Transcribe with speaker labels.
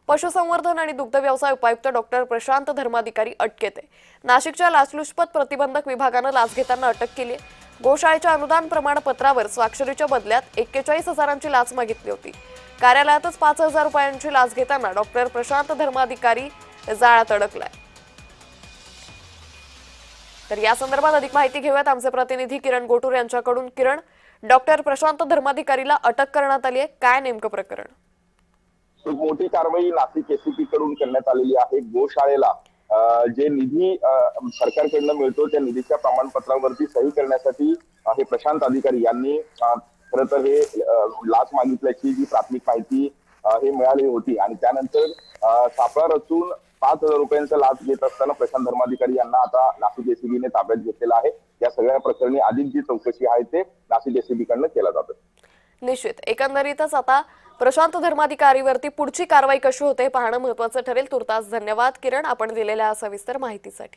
Speaker 1: पशुसंवर्धन आणि दुग्ध व्यवसाय उपायुक्त डॉक्टर प्रशांत धर्माधिकारी अटकेत आहे। नाशिकच्या लाचलुचपत प्रतिबंधक विभागानं लाच घेताना अटक केली आहे। गोशाळेच्या अनुदान प्रमाणपत्रावर स्वाक्षरीच्या बदल्यात 41,000ची लाच मागितली होती। कार्यालयातच 5,000 रुपयांची लाच घेताना डॉक्टर प्रशांत धर्माधिकारी जाळ्यात अडकलाय। तर या संदर्भात अधिक माहिती घेऊयात आमचे प्रतिनिधी किरण गोटूर यांच्याकडून। किरण, डॉक्टर प्रशांत धर्माधिकारीला अटक करण्यात आली आहे, काय नेमकं प्रकरण?
Speaker 2: एक मोठी कारवाई नाशिक एसीपी कडून करण्यात आलेली आहे। गोशाळेला जे निधी सरकारकडून मिळतो त्या निधीच्या प्रमाणपत्रावरती सही करण्यासाठी हे प्रशांत अधिकारी यांनी खरं तर हे लाच मागितल्याची जी प्राथमिक माहिती हे मिळाली होती आणि त्यानंतर सापळा रचून 5,000 रुपयांचा लाच घेत असताना प्रशांत धर्माधिकारी यांना आता नाशिक एसीबीने ताब्यात घेतलेला आहे। या सगळ्या प्रकरणी अधिक जी चौकशी आहे ते नाशिक एसीबी कडून केला जातो।
Speaker 1: निश्चित, एकंदरीतच आता प्रशांत धर्माधिकारीवरती पुढची कारवाई कशी होते पाहणं महत्त्वाचं ठरेल। तुर्तास धन्यवाद किरण, आपण दिलेल्या सविस्तर माहितीसाठी।